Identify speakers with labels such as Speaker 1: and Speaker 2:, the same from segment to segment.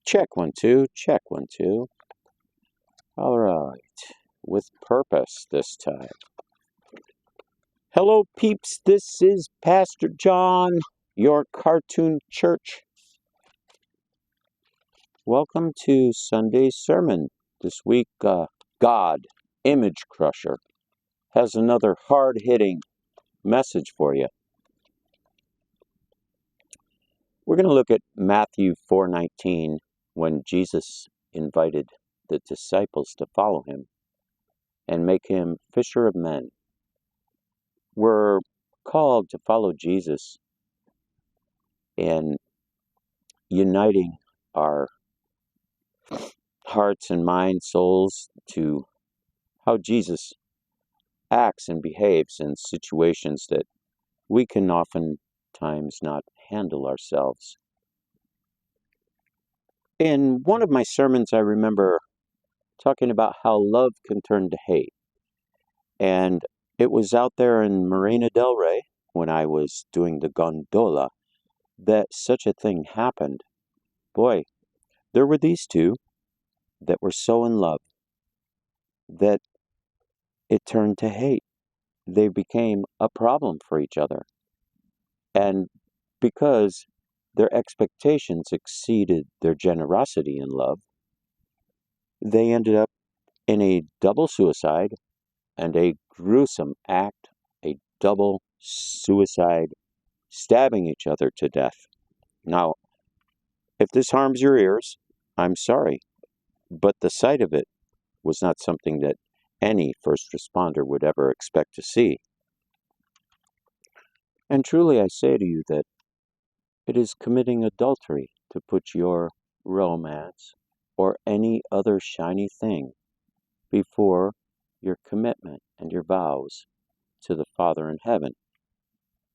Speaker 1: Check 1 2, check 1 2. All right, with purpose this time. Hello, peeps. This is Pastor John, your cartoon church. Welcome to Sunday's sermon. This week, God, Image Crusher, has another hard-hitting message for you. We're going to look at Matthew 4:19, when Jesus invited the disciples to follow him and make him fisher of men. We're called to follow Jesus in uniting our hearts and minds, souls, to how Jesus acts and behaves in situations that we can oftentimes not handle ourselves. In one of my sermons, I remember talking about how love can turn to hate. And it was out there in Marina del Rey, when I was doing the gondola, that such a thing happened. Boy, there were these two that were so in love that it turned to hate. They became a problem for each other. And because their expectations exceeded their generosity in love, they ended up in a double suicide and a gruesome act, a double suicide, stabbing each other to death. Now, if this harms your ears, I'm sorry, but the sight of it was not something that any first responder would ever expect to see. And truly I say to you that it is committing adultery to put your romance or any other shiny thing before your commitment and your vows to the Father in heaven.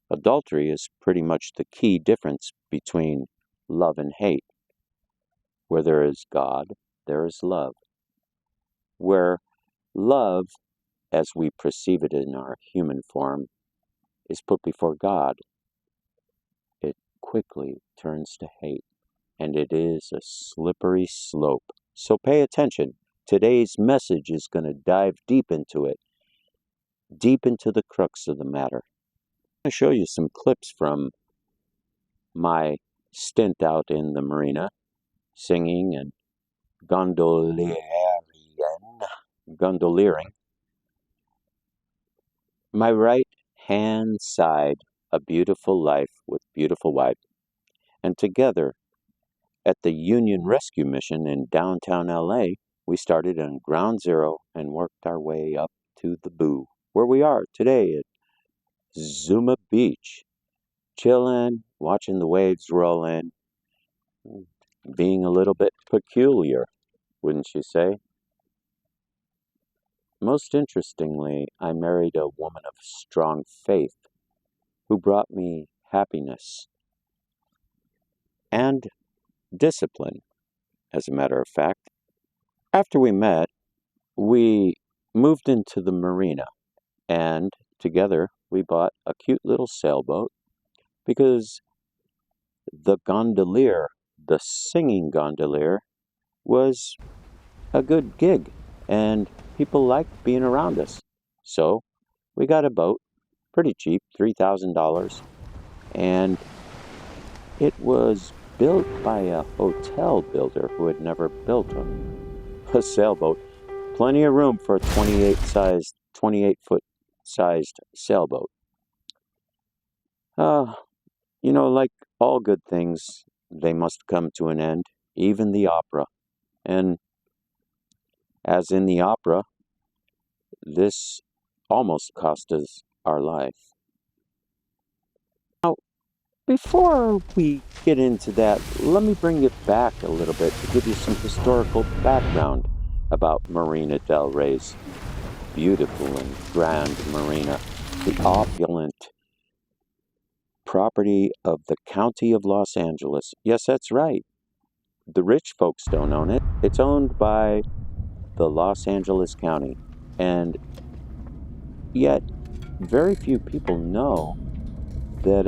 Speaker 1: Adultery is pretty much the key difference between love and hate. Where there is God, there is love. Where love, as we perceive it in our human form, is put before God, it quickly turns to hate, and it is a slippery slope. So pay attention. Today's message is going to dive deep into it, deep into the crux of the matter. I'm going to show you some clips from my stint out in the marina, singing and gondoliering. My right hand side, a beautiful life with beautiful wife. And together at the Union Rescue Mission in downtown LA, we started on ground zero and worked our way up to the Boo, where we are today at Zuma Beach, chilling, watching the waves roll in, being a little bit peculiar, wouldn't you say? Most interestingly, I married a woman of strong faith who brought me happiness and discipline, as a matter of fact. After we met, we moved into the marina, and together we bought a cute little sailboat because the gondolier, the singing gondolier, was a good gig, and people liked being around us. So we got a boat, pretty cheap, $3,000, and it was built by a hotel builder who had never built a sailboat. Plenty of room for a 28-foot sized sailboat. Like all good things, they must come to an end, even the opera. And as in the opera, this almost cost us our life. Now, before we get into that, let me bring it back a little bit to give you some historical background about Marina del Rey's beautiful and grand marina, the opulent property of the County of Los Angeles. Yes, that's right. The rich folks don't own it. It's owned by the Los Angeles County. And yet, very few people know that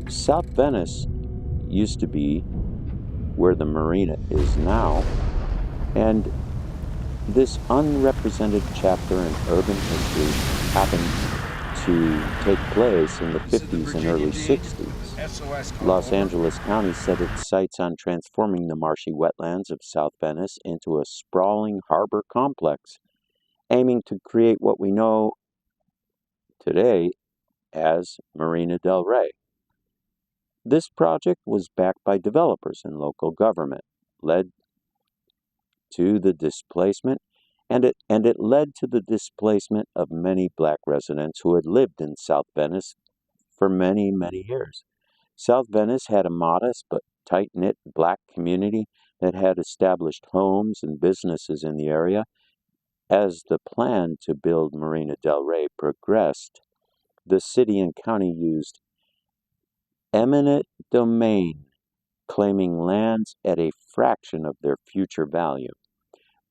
Speaker 1: South Venice used to be where the marina is now, and this unrepresented chapter in urban history happened to take place in the 50s and early 60s. Los Angeles County set its sights on transforming the marshy wetlands of South Venice into a sprawling harbor complex, aiming to create what we know today as Marina del Rey. This project was backed by developers and local government, led to the displacement and it led to the displacement of many black residents who had lived in South Venice for many, many years. South Venice had a modest but tight-knit black community that had established homes and businesses in the area. As the plan to build Marina del Rey progressed, the city and county used eminent domain, claiming lands at a fraction of their future value.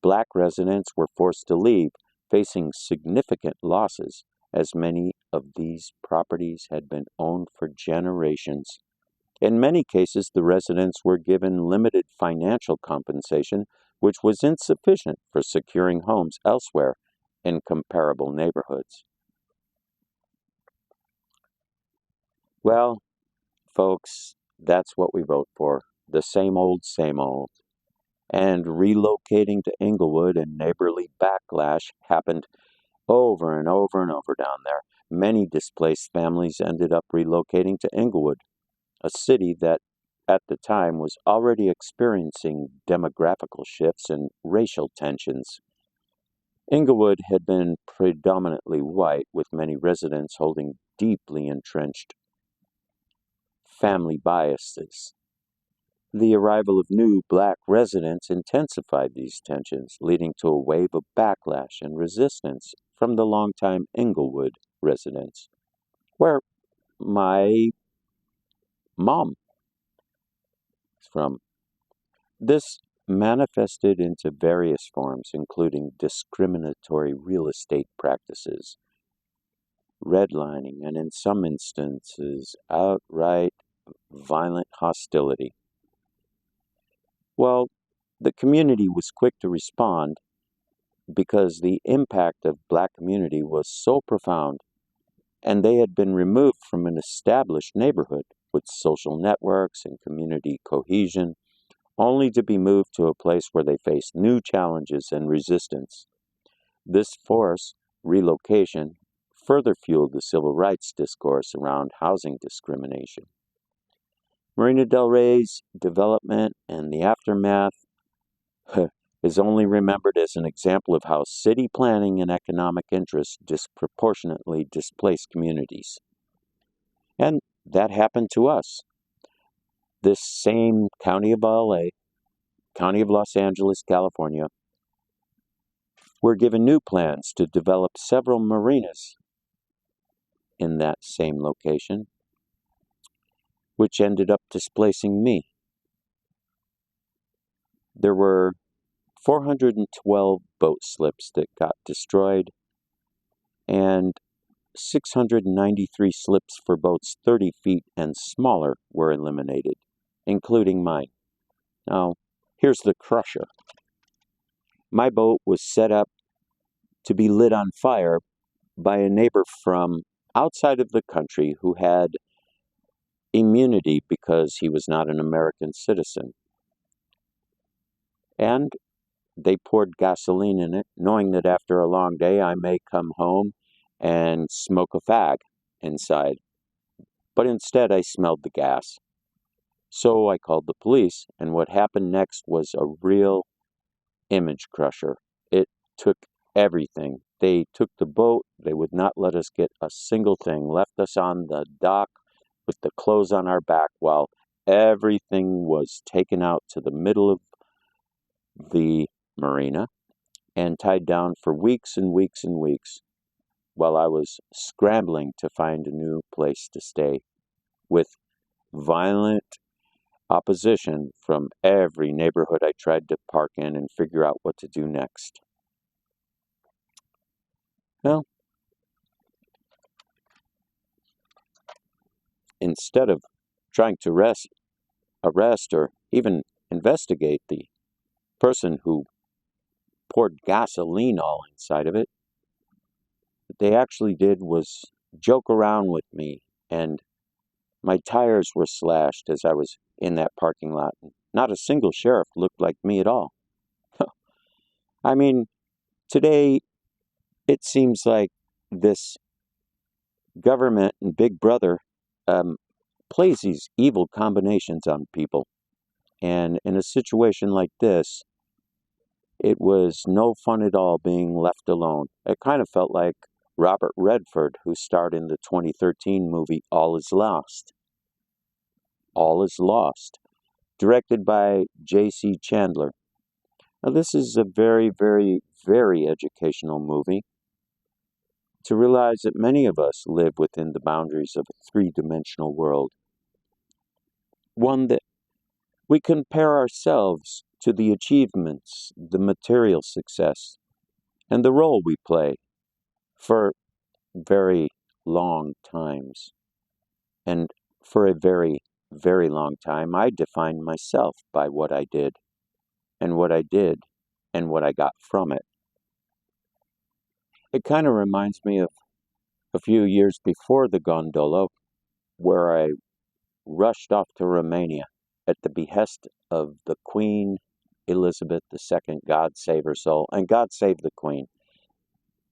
Speaker 1: Black residents were forced to leave, facing significant losses, as many of these properties had been owned for generations. In many cases, the residents were given limited financial compensation, which was insufficient for securing homes elsewhere in comparable neighborhoods. Well, folks, that's what we vote for. The same old, same old. And relocating to Inglewood and neighborly backlash happened over and over and over down there. Many displaced families ended up relocating to Inglewood, a city that at the time was already experiencing demographical shifts and racial tensions. Inglewood had been predominantly white, with many residents holding deeply entrenched family biases. The arrival of new black residents intensified these tensions, leading to a wave of backlash and resistance from the longtime Inglewood residents, where my mom is from. This manifested into various forms, including discriminatory real estate practices, redlining, and in some instances, outright violent hostility. Well, the community was quick to respond because the impact of black community was so profound, and they had been removed from an established neighborhood with social networks and community cohesion, only to be moved to a place where they faced new challenges and resistance. This forced relocation further fueled the civil rights discourse around housing discrimination. Marina del Rey's development and the aftermath is only remembered as an example of how city planning and economic interests disproportionately displace communities. And that happened to us. This same County of LA, County of Los Angeles, California, were given new plans to develop several marinas in that same location, which ended up displacing me. There were 412 boat slips that got destroyed, and 693 slips for boats 30 feet and smaller were eliminated, including mine. Now, here's the crusher. My boat was set up to be lit on fire by a neighbor from outside of the country who had immunity because he was not an American citizen. And they poured gasoline in it, knowing that after a long day I may come home and smoke a fag inside. But instead I smelled the gas. So I called the police, and what happened next was a real image crusher. It took everything. They took the boat. They would not let us get a single thing, left us on the dock with the clothes on our back while everything was taken out to the middle of the marina and tied down for weeks and weeks and weeks while I was scrambling to find a new place to stay with violent opposition from every neighborhood I tried to park in and figure out what to do next. Well, instead of trying to arrest or even investigate the person who poured gasoline all inside of it. What they actually did was joke around with me, and my tires were slashed as I was in that parking lot. Not a single sheriff looked like me at all. I mean, today it seems like this government and Big Brother plays these evil combinations on people. And in a situation like this, it was no fun at all being left alone. It kind of felt like Robert Redford, who starred in the 2013 movie All Is Lost. All Is Lost, directed by J.C. Chandler. Now, this is a very, very, very educational movie to realize that many of us live within the boundaries of a three-dimensional world. One that we compare ourselves to the achievements, the material success, and the role we play for very long times. And for a very, very long time, I defined myself by what I did, and what I did, and what I got from it. It kind of reminds me of a few years before the gondola, where I rushed off to Romania at the behest of the Queen Elizabeth II, God save her soul, and God save the Queen.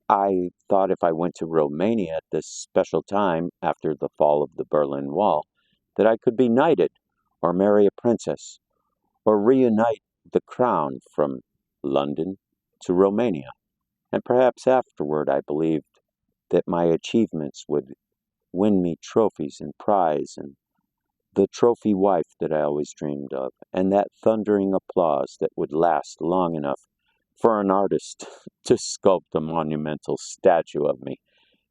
Speaker 1: I thought if I went to Romania at this special time after the fall of the Berlin Wall, that I could be knighted, or marry a princess, or reunite the crown from London to Romania. And perhaps afterward I believed that my achievements would win me trophies and prize, and the trophy wife that I always dreamed of, and that thundering applause that would last long enough for an artist to sculpt a monumental statue of me.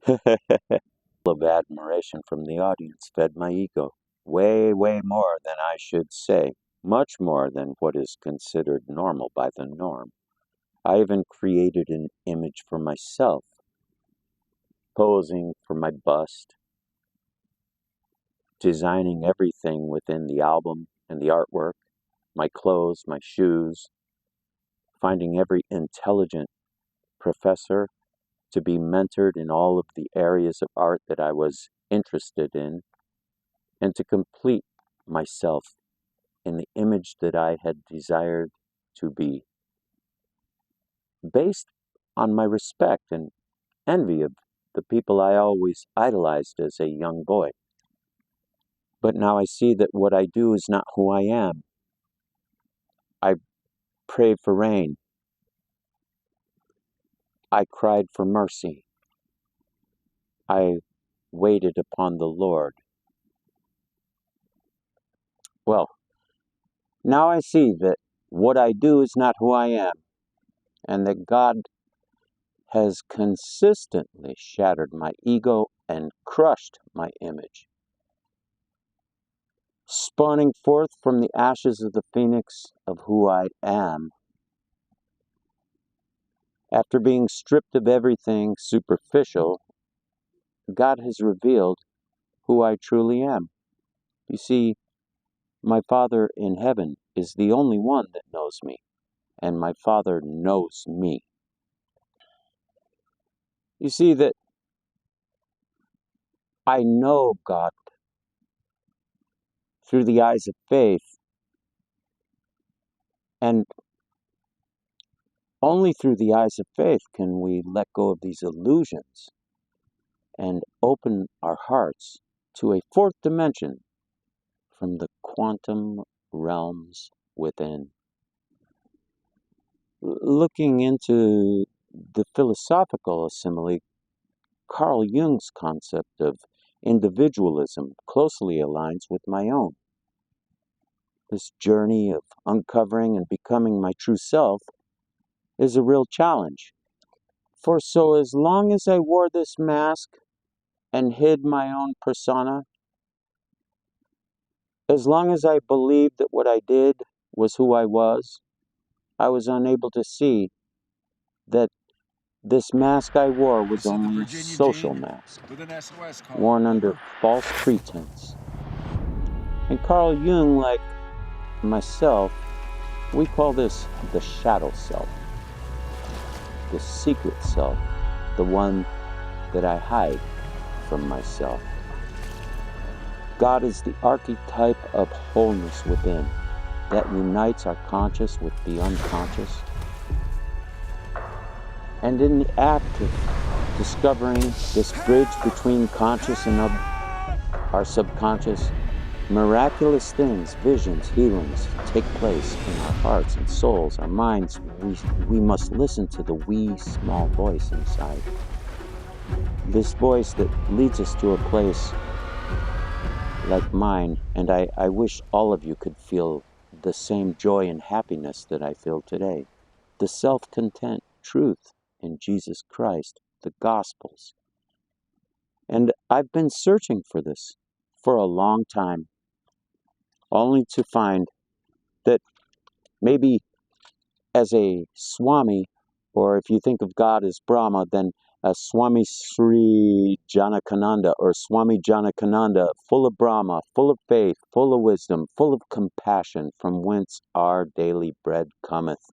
Speaker 1: Of admiration from the audience fed my ego, way, way more than I should say, much more than what is considered normal by the norm. I even created an image for myself, posing for my bust, designing everything within the album and the artwork, my clothes, my shoes, finding every intelligent professor to be mentored in all of the areas of art that I was interested in, and to complete myself in the image that I had desired to be, based on my respect and envy of the people I always idolized as a young boy. But now I see that what I do is not who I am. I prayed for rain. I cried for mercy. I waited upon the Lord. Well, now I see that what I do is not who I am, and that God has consistently shattered my ego and crushed my image, spawning forth from the ashes of the phoenix of who I am. After being stripped of everything superficial, God has revealed who I truly am. You see, my Father in heaven is the only one that knows me, and my Father knows me. You see that I know God through the eyes of faith, and only through the eyes of faith can we let go of these illusions and open our hearts to a fourth dimension from the quantum realms within. Looking into the philosophical simile, Carl Jung's concept of individualism closely aligns with my own. This journey of uncovering and becoming my true self is a real challenge. For so as long as I wore this mask and hid my own persona, as long as I believed that what I did was who I was unable to see that this mask I wore was only a social mask, worn under false pretense. And Carl Jung, like myself, We call this the shadow self, the secret self, the one that I hide from myself. God is the archetype of wholeness within that unites our conscious with the unconscious. And in the act of discovering this bridge between conscious and our subconscious, miraculous things, visions, healings take place in our hearts and souls, our minds. We must listen to the wee small voice inside. This voice that leads us to a place like mine, and I wish all of you could feel the same joy and happiness that I feel today. The self-content truth in Jesus Christ, the Gospels. And I've been searching for this for a long time, only to find that maybe as a Swami, or if you think of God as Brahma, then a Swami Sri Janakananda or Swami Janakananda, full of Brahma, full of faith, full of wisdom, full of compassion, from whence our daily bread cometh.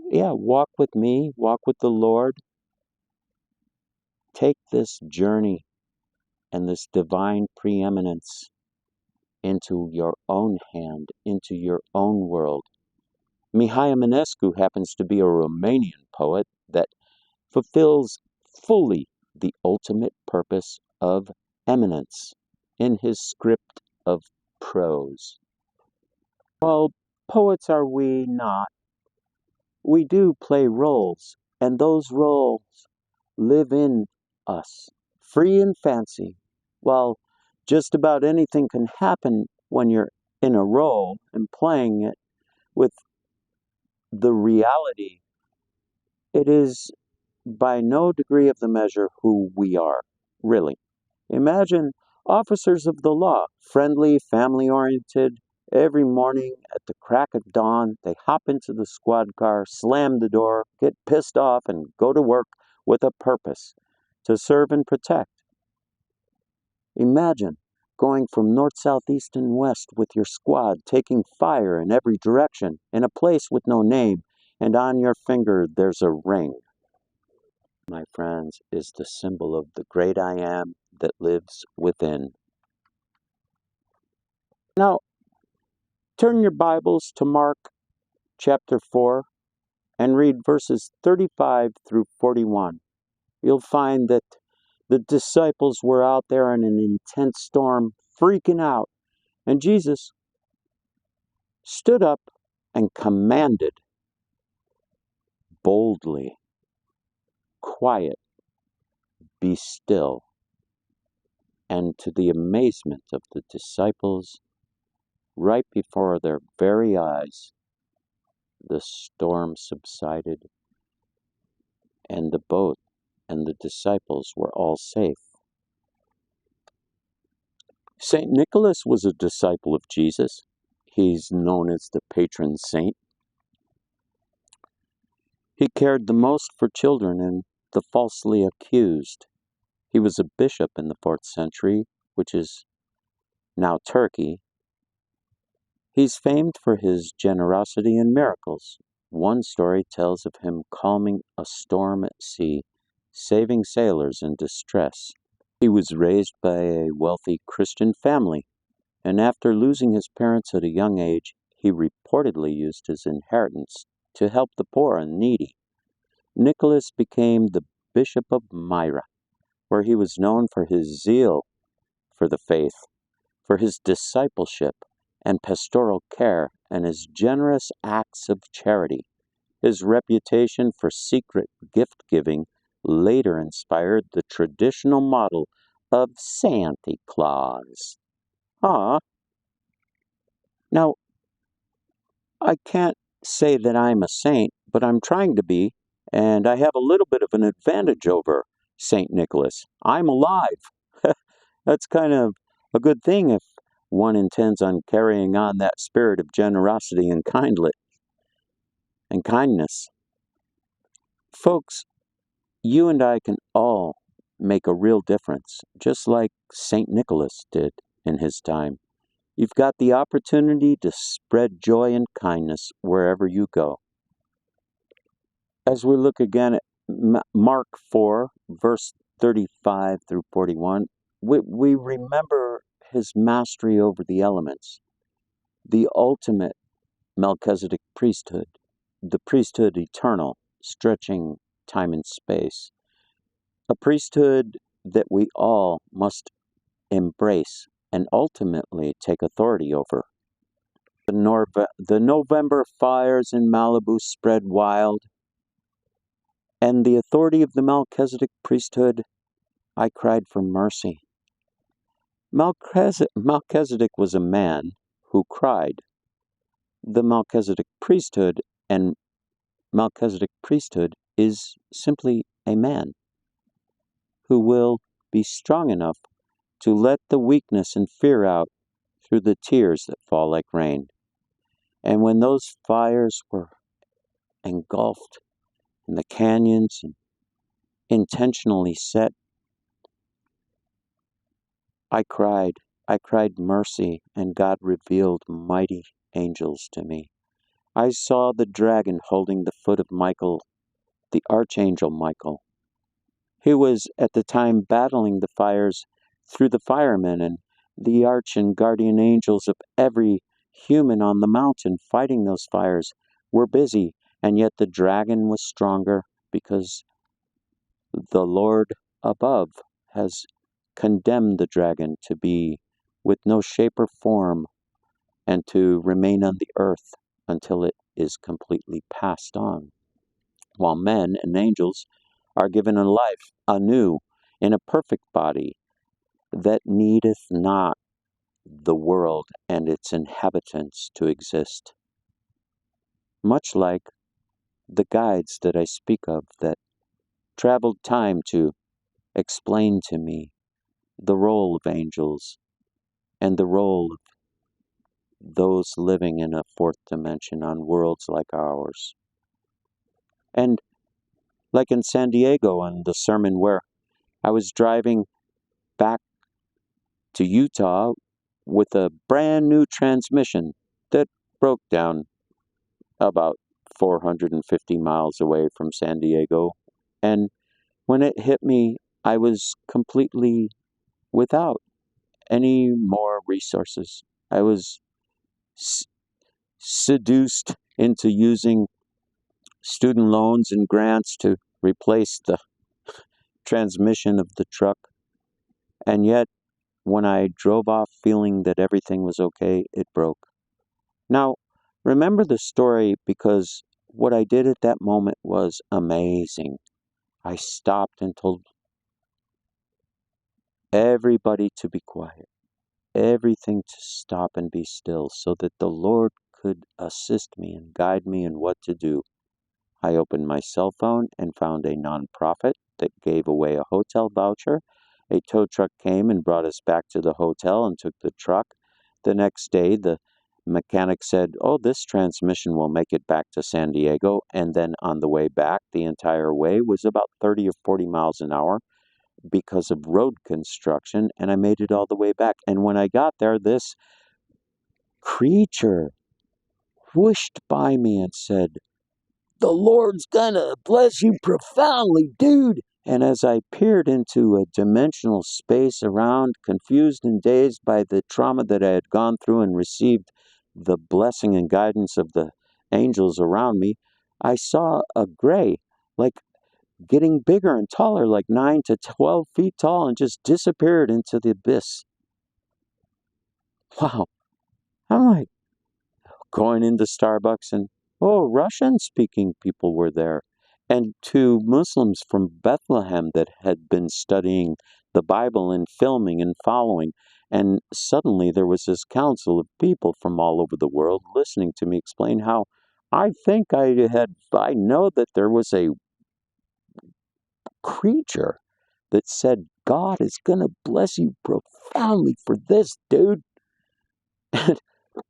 Speaker 1: Yeah, walk with me, walk with the Lord. Take this journey and this divine preeminence into your own hand, into your own world. Mihai Eminescu happens to be a Romanian poet that fulfills fully the ultimate purpose of eminence in his script of prose. While poets are we not, we do play roles, and those roles live in us, free and fancy, while just about anything can happen when you're in a role and playing it with the reality. It is by no degree of the measure who we are, really. Imagine officers of the law, friendly, family-oriented. Every morning at the crack of dawn, they hop into the squad car, slam the door, get pissed off, and go to work with a purpose, to serve and protect. Imagine going from north, south, east, and west with your squad, taking fire in every direction, in a place with no name, and on your finger there's a ring. My friends, is the symbol of the great I Am that lives within. Now, turn your Bibles to Mark chapter 4 and read verses 35 through 41. You'll find that the disciples were out there in an intense storm, freaking out, and Jesus stood up and commanded boldly, "Quiet, be still." And to the amazement of the disciples, right before their very eyes, the storm subsided, and the boat and the disciples were all safe. St. Nicholas was a disciple of Jesus. He's known as the patron saint. He cared the most for children and the falsely accused. He was a bishop in the 4th century, which is now Turkey. He's famed for his generosity and miracles. One story tells of him calming a storm at sea, saving sailors in distress. He was raised by a wealthy Christian family, and after losing his parents at a young age, he reportedly used his inheritance to help the poor and needy. Nicholas became the Bishop of Myra, where he was known for his zeal for the faith, for his discipleship and pastoral care, and his generous acts of charity. His reputation for secret gift-giving later inspired the traditional model of Santa Claus. Now, I can't say that I'm a saint, but I'm trying to be, and I have a little bit of an advantage over St. Nicholas. I'm alive. That's kind of a good thing if one intends on carrying on that spirit of generosity and kindness. Folks, you and I can all make a real difference, just like St. Nicholas did in his time. You've got the opportunity to spread joy and kindness wherever you go. As we look again at Mark 4, verse 35 through 41, we remember his mastery over the elements, the ultimate Melchizedek priesthood, the priesthood eternal, stretching time and space, a priesthood that we all must embrace and ultimately take authority over. The November fires in Malibu spread wild, and the authority of the Melchizedek priesthood, I cried for mercy. Melchizedek was a man who cried. The Melchizedek priesthood and Melchizedek priesthood is simply a man who will be strong enough to let the weakness and fear out through the tears that fall like rain. And when those fires were engulfed in the canyons and intentionally set, I cried mercy, and God revealed mighty angels to me. I saw the dragon holding the foot of Michael, the archangel Michael. He was at the time battling the fires through the firemen, and the arch and guardian angels of every human on the mountain fighting those fires were busy, and yet the dragon was stronger because the Lord above has condemned the dragon to be with no shape or form and to remain on the earth until it is completely passed on, while men and angels are given a life anew in a perfect body that needeth not the world and its inhabitants to exist. Much like the guides that I speak of that traveled time to explain to me the role of angels and the role of those living in a fourth dimension on worlds like ours. And like in San Diego on the sermon where I was driving back to Utah with a brand new transmission that broke down about 450 miles away from San Diego. And when it hit me, I was completely without any more resources. I was seduced into using student loans and grants to replace the transmission of the truck. And yet, when I drove off feeling that everything was okay, it broke. Now, remember the story because what I did at that moment was amazing. I stopped and told everybody to be quiet, everything to stop and be still, so that the Lord could assist me and guide me in what to do. I opened my cell phone and found a nonprofit that gave away a hotel voucher. A tow truck came and brought us back to the hotel and took the truck. The next day, the mechanic said, "Oh, this transmission will make it back to San Diego." And then on the way back, the entire way was about 30 or 40 miles an hour because of road construction, and I made it all the way back. And when I got there, this creature whooshed by me and said, "The Lord's gonna bless you profoundly, dude." And as I peered into a dimensional space around, confused and dazed by the trauma that I had gone through and received the blessing and guidance of the angels around me, I saw a gray, like getting bigger and taller, like 9 to 12 feet tall, and just disappeared into the abyss. Wow. I'm like going into Starbucks and, oh, Russian-speaking people were there. And two Muslims from Bethlehem that had been studying the Bible and filming and following. And suddenly there was this council of people from all over the world listening to me explain how I know that there was a creature that said, "God is going to bless you profoundly for this, dude." And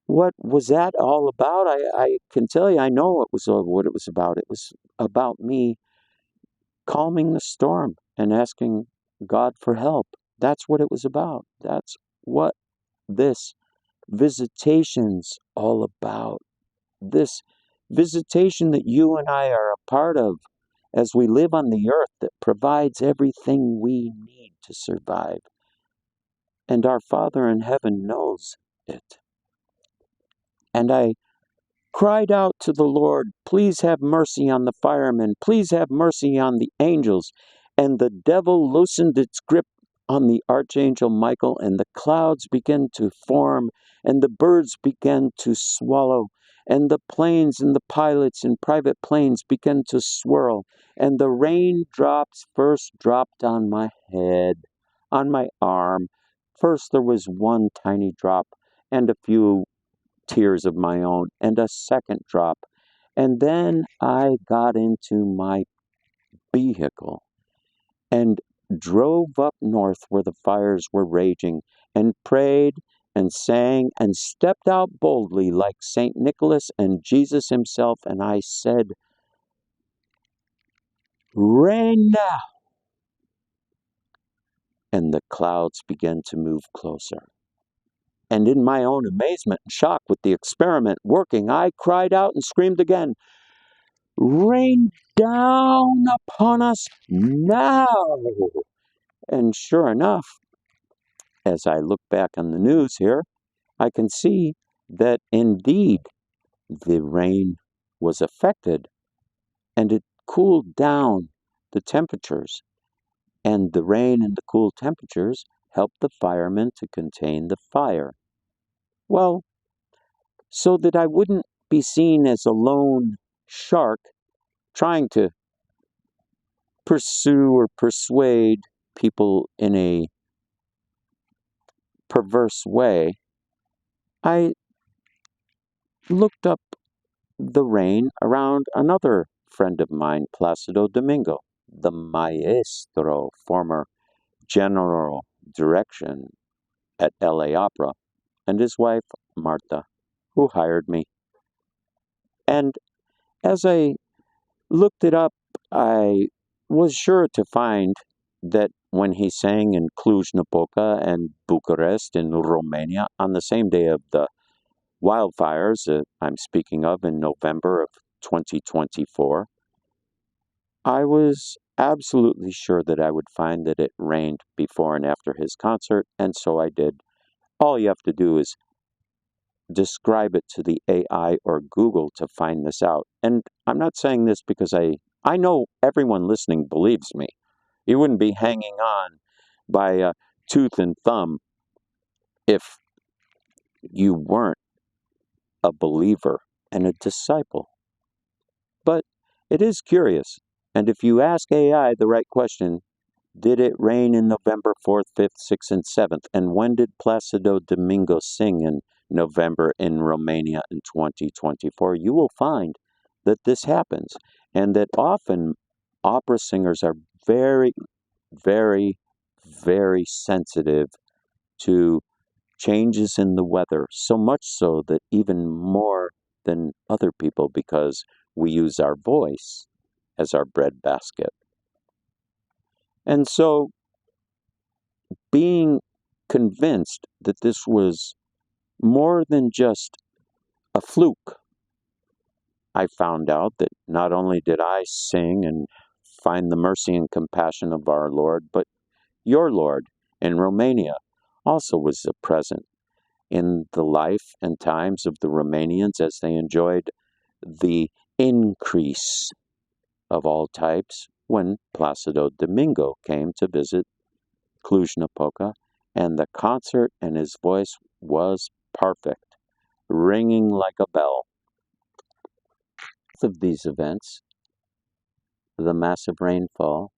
Speaker 1: what was that all about? I can tell you, I know what it was about. It was about me calming the storm and asking God for help. That's what it was about. That's what this visitation's all about. This visitation that you and I are a part of as we live on the earth that provides everything we need to survive. And our Father in heaven knows it. And I cried out to the Lord, please have mercy on the firemen, please have mercy on the angels. And the devil loosened its grip on the archangel Michael, and the clouds began to form, and the birds began to swallow, and the planes and the pilots in private planes began to swirl, and the raindrops first dropped on my head, on my arm. First there was one tiny drop, and a few tears of my own, and a second drop. And then I got into my vehicle and drove up north where the fires were raging, and prayed and sang and stepped out boldly like St. Nicholas and Jesus himself, and I said, rain now! And the clouds began to move closer. And in my own amazement and shock with the experiment working, I cried out and screamed again, rain down upon us now! And sure enough, as I look back on the news here, I can see that indeed the rain was affected, and it cooled down the temperatures. And the rain and the cool temperatures helped the firemen to contain the fire. Well, so that I wouldn't be seen as a lone shark trying to pursue or persuade people in a perverse way, I looked up the rain around another friend of mine, Placido Domingo, the maestro, former general direction at LA Opera, and his wife, Marta, who hired me. And as I looked it up, I was sure to find that when he sang in Cluj-Napoca and Bucharest in Romania on the same day of the wildfires that I'm speaking of in November of 2024, I was absolutely sure that I would find that it rained before and after his concert, and so I did. All you have to do is describe it to the AI or Google to find this out. And I'm not saying this because I know everyone listening believes me. You wouldn't be hanging on by a tooth and thumb if you weren't a believer and a disciple. But it is curious. And if you ask AI the right question, did it rain in November 4th, 5th, 6th, and 7th? And when did Placido Domingo sing in November in Romania in 2024? You will find that this happens, and that often opera singers are very, very, very sensitive to changes in the weather, so much so that even more than other people, because we use our voice as our breadbasket. And so being convinced that this was more than just a fluke, I found out that not only did I sing and find the mercy and compassion of our Lord, but your Lord in Romania also was present in the life and times of the Romanians as they enjoyed the increase of all types when Placido Domingo came to visit Cluj-Napoca, and the concert and his voice was perfect, ringing like a bell. Both of these events, the massive rainfall,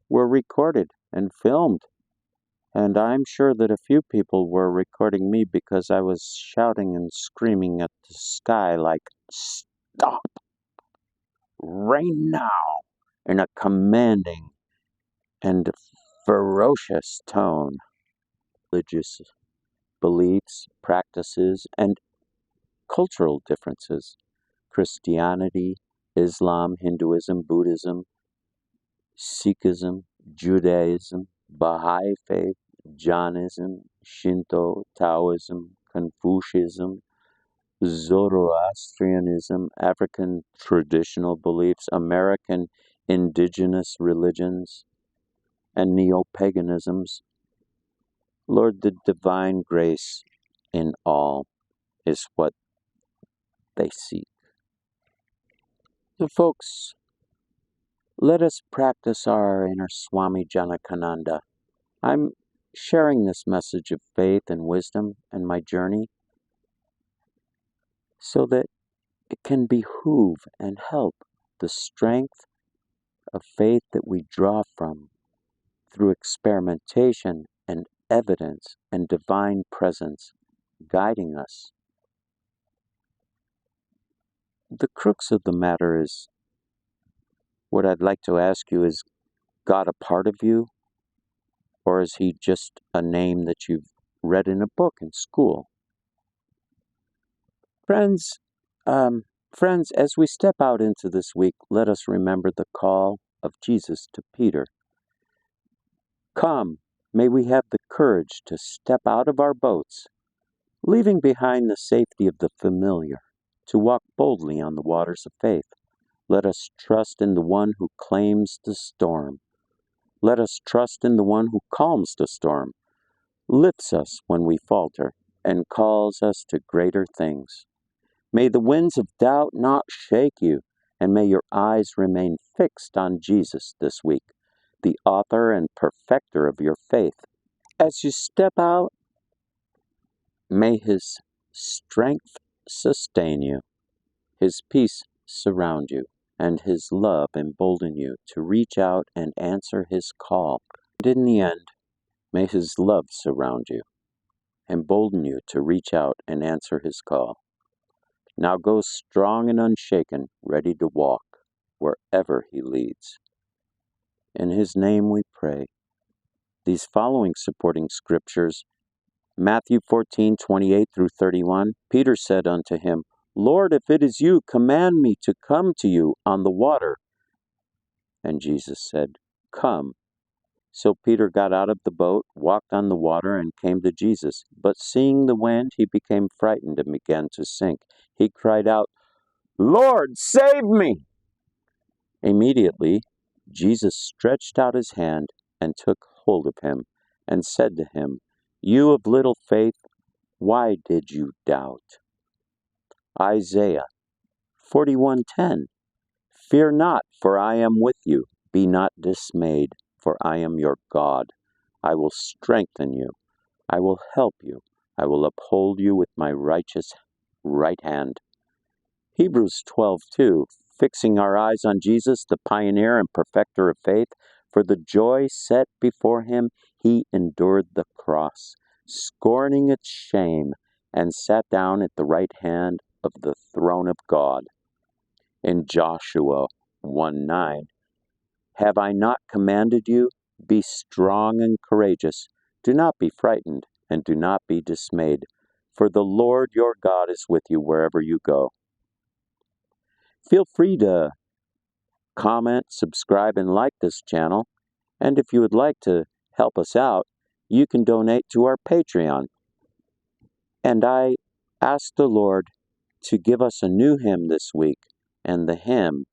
Speaker 1: were recorded and filmed, and I'm sure that a few people were recording me because I was shouting and screaming at the sky like, "Stop! Rain now!" in a commanding and ferocious tone. Religious beliefs, practices, and cultural differences. Christianity, Islam, Hinduism, Buddhism, Sikhism, Judaism, Baha'i faith, Jainism, Shinto, Taoism, Confucianism, Zoroastrianism, African traditional beliefs, American indigenous religions, and neo-paganisms. Lord, the divine grace in all is what they seek. So folks, let us practice our inner Swami Janakananda. I'm sharing this message of faith and wisdom and my journey so that it can behoove and help the strength of faith that we draw from through experimentation and evidence and divine presence guiding us. The crux of the matter is, what I'd like to ask you is, God a part of you? Or is he just a name that you've read in a book in school? Friends, as we step out into this week, let us remember the call of Jesus to Peter. Come, may we have the courage to step out of our boats, leaving behind the safety of the familiar, to walk boldly on the waters of faith. Let us trust in the one who claims the storm. Let us trust in the one who calms the storm, lifts us when we falter, and calls us to greater things. May the winds of doubt not shake you, and may your eyes remain fixed on Jesus this week, the author and perfecter of your faith. As you step out, may his strength sustain you, his peace surround you, and his love embolden you to reach out and answer his call. And in the end, may his love surround you, embolden you to reach out and answer his call. Now go strong and unshaken, ready to walk wherever he leads. In his name we pray. These following supporting scriptures, Matthew 14:28-31, Peter said unto him, Lord, if it is you, command me to come to you on the water. And Jesus said, Come. So Peter got out of the boat, walked on the water, and came to Jesus. But seeing the wind, he became frightened and began to sink. He cried out, Lord, save me! Immediately, Jesus stretched out his hand and took hold of him and said to him, You of little faith, why did you doubt? Isaiah 41:10, Fear not, for I am with you. Be not dismayed, for I am your God. I will strengthen you. I will help you. I will uphold you with my righteous right hand. Hebrews 12:2, Fixing our eyes on Jesus, the pioneer and perfecter of faith, for the joy set before him, he endured the cross, scorning its shame, and sat down at the right hand of the throne of God. In Joshua 1:9, Have I not commanded you? Be strong and courageous. Do not be frightened, and do not be dismayed, for the Lord your God is with you wherever you go. Feel free to comment, subscribe, and like this channel. And if you would like to help us out, you can donate to our Patreon. And I ask the Lord to give us a new hymn this week, and the hymn,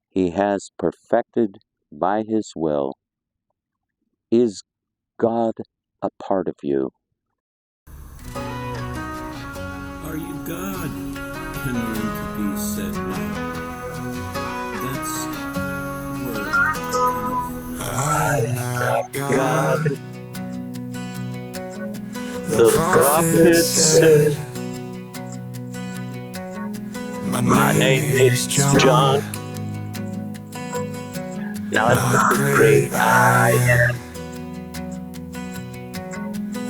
Speaker 1: He has perfected by His will. Is God a part of you?
Speaker 2: Are you God? Can learn to be said well. That's where
Speaker 3: I'm not God.
Speaker 1: The prophet said,
Speaker 3: My name is John,
Speaker 1: not
Speaker 3: not the great I am.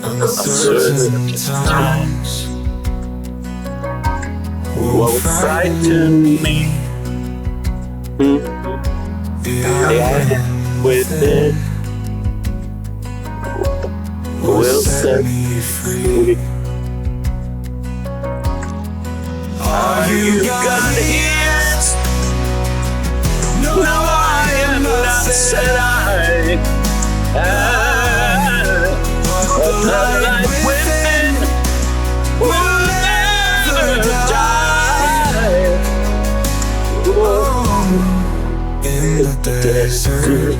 Speaker 3: Uncertain times won't frighten me. The I within will set me free. Are you got ears? No, I am not, said I. But the light within desert,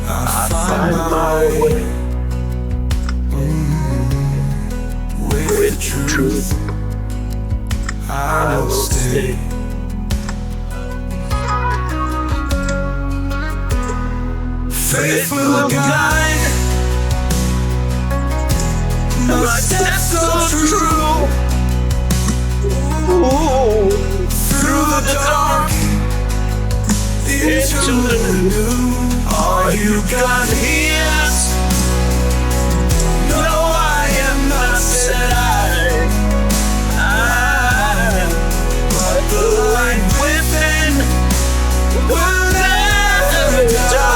Speaker 3: I find my way. With truth, I will stay. Faithful guide, my steps so true. Ooh, through the dark, into the new. All you got ears. No, I am not said but the light within will never die.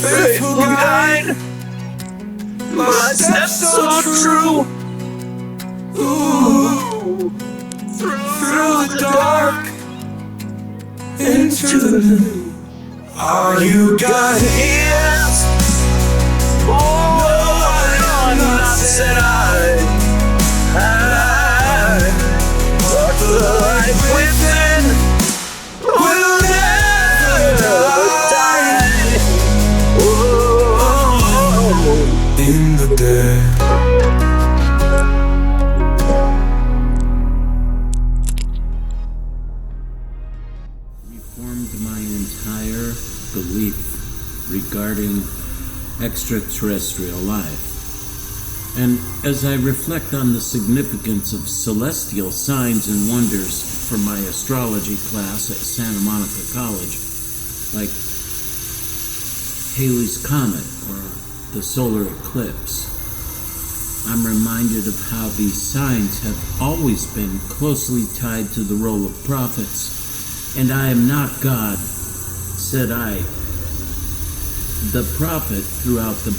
Speaker 3: Faithful guide, my steps so true. Ooh, through the dark, into the new. All you got ears. Oh, no, I'm not said but the light within will never die. In the dead.
Speaker 2: Reformed my entire belief regarding extraterrestrial life. And as I reflect on the significance of celestial signs and wonders from my astrology class at Santa Monica College, like Halley's Comet or the solar eclipse, I'm reminded of how these signs have always been closely tied to the role of prophets. And I am not God, said I. The prophet throughout the